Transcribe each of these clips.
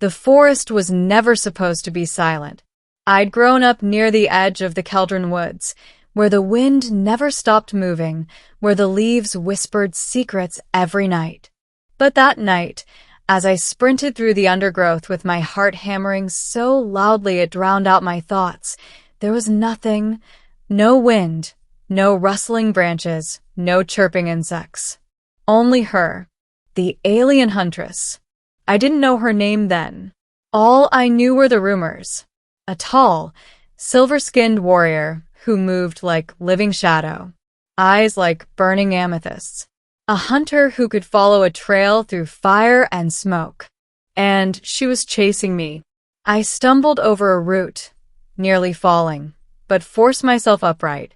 The forest was never supposed to be silent. I'd grown up near the edge of the Keldron Woods, where the wind never stopped moving, where the leaves whispered secrets every night. But that night, as I sprinted through the undergrowth with my heart hammering so loudly it drowned out my thoughts, there was nothing, no wind, no rustling branches, no chirping insects. Only her, the alien huntress. I didn't know her name then. All I knew were the rumors. A tall, silver-skinned warrior who moved like living shadow, eyes like burning amethysts. A hunter who could follow a trail through fire and smoke. And she was chasing me. I stumbled over a root, nearly falling, but forced myself upright.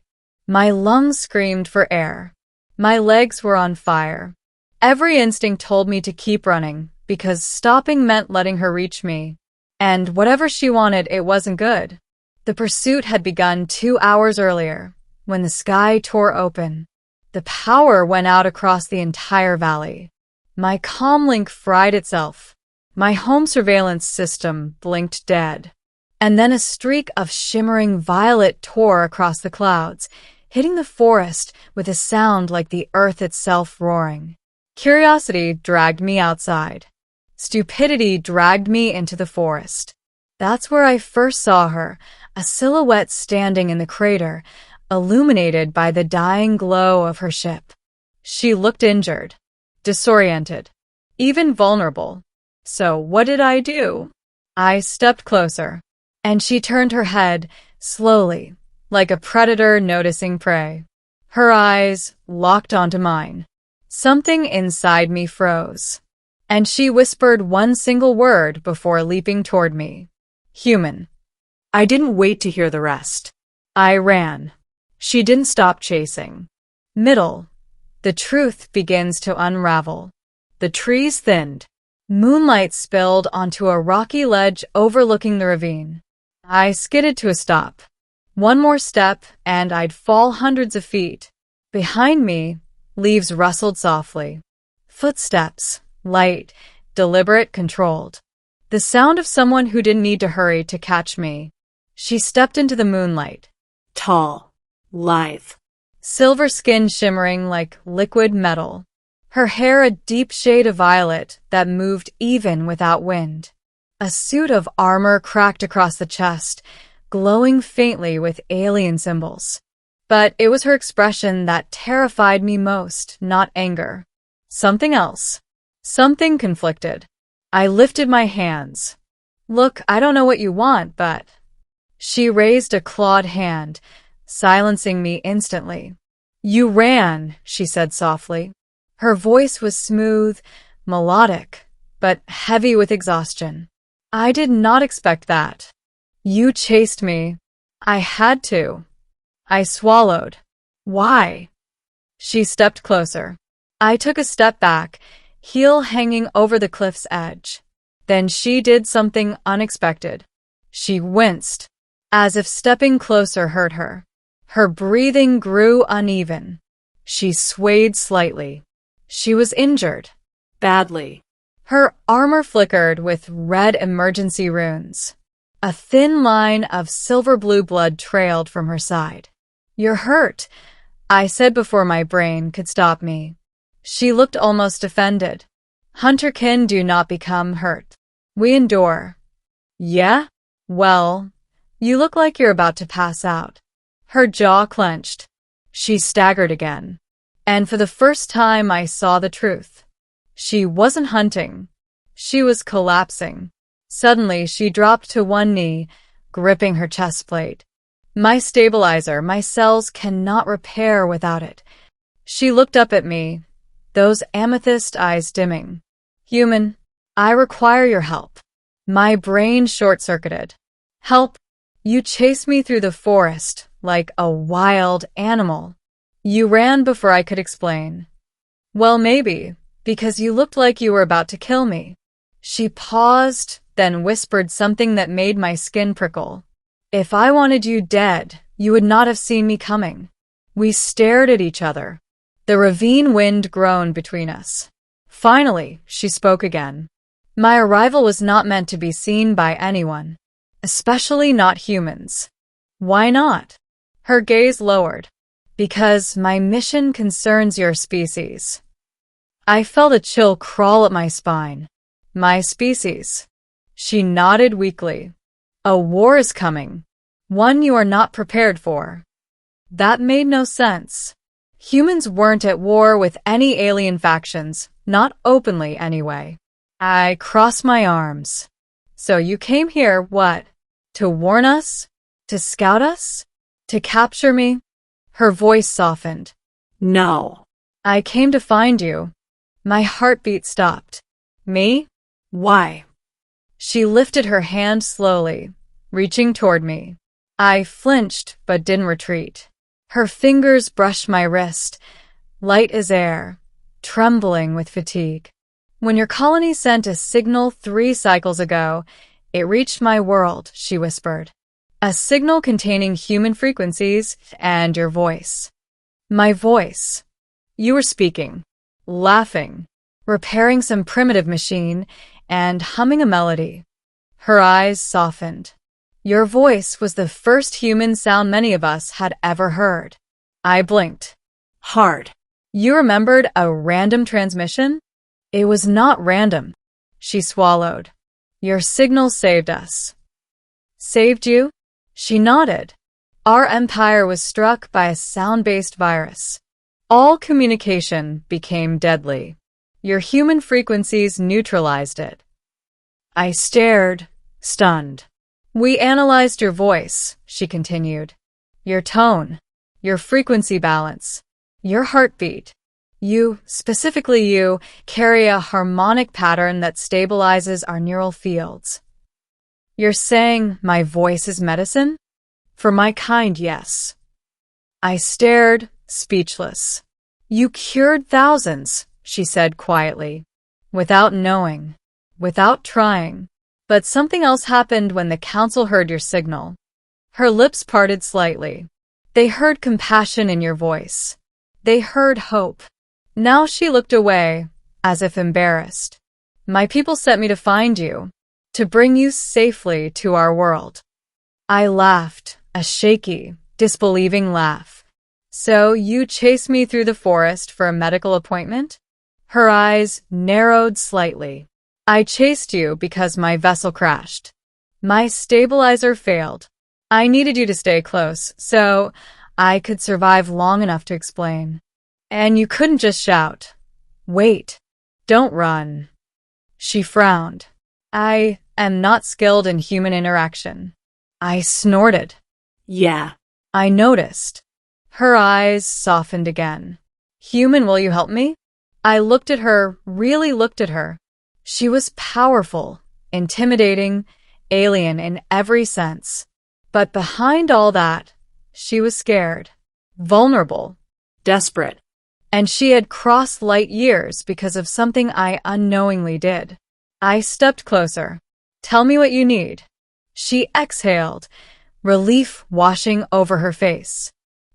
My lungs screamed for air. My legs were on fire. Every instinct told me to keep running, because stopping meant letting her reach me. And whatever she wanted, it wasn't good. The pursuit had begun 2 hours earlier, when the sky tore open. The power went out across the entire valley. My comlink fried itself. My home surveillance system blinked dead. And then a streak of shimmering violet tore across the clouds, hitting the forest with a sound like the earth itself roaring. Curiosity dragged me outside. Stupidity dragged me into the forest. That's where I first saw her, a silhouette standing in the crater, illuminated by the dying glow of her ship. She looked injured, disoriented, even vulnerable. So what did I do? I stepped closer, and she turned her head, slowly, like a predator noticing prey. Her eyes locked onto mine. Something inside me froze. And she whispered one single word before leaping toward me. Human. I didn't wait to hear the rest. I ran. She didn't stop chasing. Middle. The truth begins to unravel. The trees thinned. Moonlight spilled onto a rocky ledge overlooking the ravine. I skidded to a stop. One more step, and I'd fall hundreds of feet. Behind me, leaves rustled softly. Footsteps. Light, deliberate, controlled. The sound of someone who didn't need to hurry to catch me. She stepped into the moonlight. Tall, lithe, silver skin shimmering like liquid metal. Her hair a deep shade of violet that moved even without wind. A suit of armor cracked across the chest, glowing faintly with alien symbols. But it was her expression that terrified me most, not anger. Something else. Something conflicted. I lifted my hands. Look, I don't know what you want, but... She raised a clawed hand, silencing me instantly. You ran, she said softly. Her voice was smooth, melodic, but heavy with exhaustion. I did not expect that. You chased me. I had to. I swallowed. Why? She stepped closer. I took a step back, heel hanging over the cliff's edge. Then she did something unexpected. She winced, as if stepping closer hurt her. Her breathing grew uneven. She swayed slightly. She was injured. Badly. Her armor flickered with red emergency runes. A thin line of silver-blue blood trailed from her side. You're hurt, I said before my brain could stop me. She looked almost offended. Hunterkin do not become hurt. We endure. Yeah? Well, you look like you're about to pass out. Her jaw clenched. She staggered again. And for the first time I saw the truth. She wasn't hunting. She was collapsing. Suddenly she dropped to one knee, gripping her chest plate. My stabilizer, my cells cannot repair without it. She looked up at me, those amethyst eyes dimming. Human, I require your help. My brain short-circuited. Help? You chased me through the forest like a wild animal. You ran before I could explain. Well, maybe, because you looked like you were about to kill me. She paused, then whispered something that made my skin prickle. If I wanted you dead, you would not have seen me coming. We stared at each other. The ravine wind groaned between us. Finally, she spoke again. My arrival was not meant to be seen by anyone, especially not humans. Why not? Her gaze lowered. Because my mission concerns your species. I felt a chill crawl up my spine. My species. She nodded weakly. A war is coming. One you are not prepared for. That made no sense. Humans weren't at war with any alien factions, not openly anyway. I crossed my arms. So you came here, what? To warn us? To scout us? To capture me? Her voice softened. No. I came to find you. My heartbeat stopped. Me? Why? She lifted her hand slowly, reaching toward me. I flinched but didn't retreat. Her fingers brushed my wrist, light as air, trembling with fatigue. When your colony sent a signal 3 cycles ago, it reached my world, she whispered. A signal containing human frequencies and your voice. My voice. You were speaking, laughing, repairing some primitive machine, and humming a melody. Her eyes softened. Your voice was the first human sound many of us had ever heard. I blinked. Hard. You remembered a random transmission? It was not random. She swallowed. Your signal saved us. Saved you? She nodded. Our empire was struck by a sound-based virus. All communication became deadly. Your human frequencies neutralized it. I stared, stunned. We analyzed your voice, she continued. Your tone, your frequency balance, your heartbeat. You, specifically you, carry a harmonic pattern that stabilizes our neural fields. You're saying my voice is medicine? For my kind, yes. I stared, speechless. You cured thousands, she said quietly, without knowing, without trying. But something else happened when the council heard your signal. Her lips parted slightly. They heard compassion in your voice. They heard hope. Now she looked away, as if embarrassed. My people sent me to find you, to bring you safely to our world. I laughed, a shaky, disbelieving laugh. So you chased me through the forest for a medical appointment? Her eyes narrowed slightly. I chased you because my vessel crashed. My stabilizer failed. I needed you to stay close, so I could survive long enough to explain. And you couldn't just shout. Wait. Don't run. She frowned. I am not skilled in human interaction. I snorted. Yeah. I noticed. Her eyes softened again. Human, will you help me? I looked at her, really looked at her. She was powerful, intimidating, alien in every sense. But behind all that, she was scared, vulnerable, Desperate. and she had crossed light years because of something I unknowingly did. I stepped closer. Tell me what you need. She exhaled, relief washing over her face.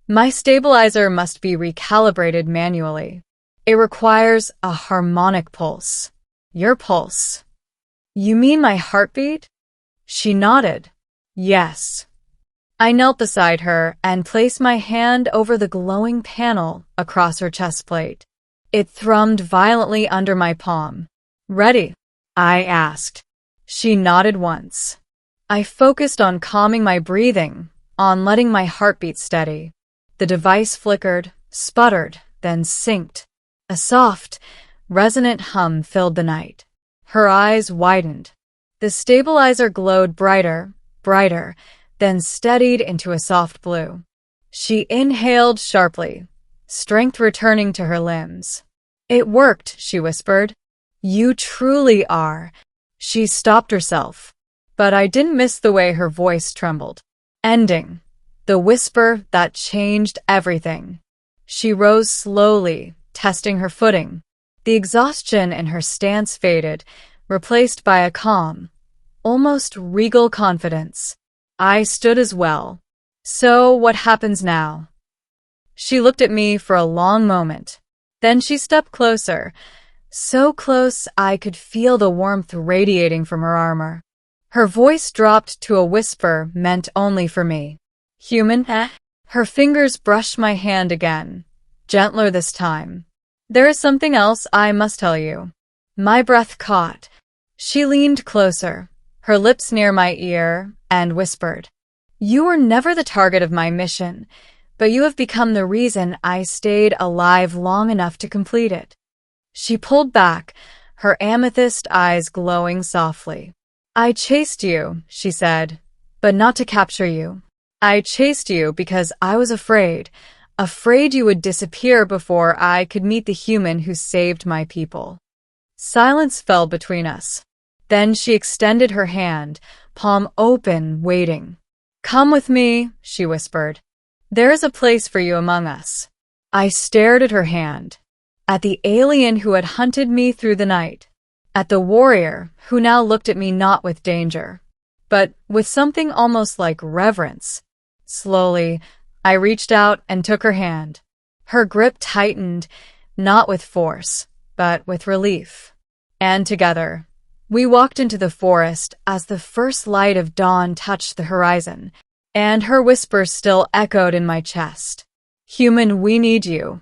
My stabilizer must be recalibrated manually. It requires a harmonic pulse. Your pulse. You mean my heartbeat? She nodded. Yes. I knelt beside her and placed my hand over the glowing panel across her chest plate. It thrummed violently under my palm. Ready? I asked. She nodded once. I focused on calming my breathing, on letting my heartbeat steady. The device flickered, sputtered, then synced. A soft, resonant hum filled the night. Her eyes widened. The stabilizer glowed brighter, brighter, then steadied into a soft blue. She inhaled sharply, strength returning to her limbs. It worked, she whispered. You truly are. She stopped herself, but I didn't miss the way her voice trembled. Ending. The whisper that changed everything. She rose slowly, testing her footing. The exhaustion in her stance faded, replaced by a calm, almost regal confidence. I stood as well. So what happens now? She looked at me for a long moment. Then she stepped closer, So close I could feel the warmth radiating from her armor. Her voice dropped to a whisper meant only for me. Human? Her fingers brushed my hand again, gentler this time. There is something else I must tell you. My breath caught. She leaned closer, her lips near my ear, and whispered, "You were never the target of my mission, but you have become the reason I stayed alive long enough to complete it." She pulled back, her amethyst eyes glowing softly. "I chased you," she said, "but not to capture you. I chased you because I was afraid you would disappear before I could meet the human who saved my people." Silence fell between us. Then she extended her hand, palm open, waiting. "Come with me," she whispered. "There is a place for you among us." I stared at her hand, at the alien who had hunted me through the night, at the warrior who now looked at me not with danger, but with something almost like reverence. Slowly, I reached out and took her hand. Her grip tightened, not with force, but with relief. And together, we walked into the forest as the first light of dawn touched the horizon, and her whisper still echoed in my chest. "Human, we need you.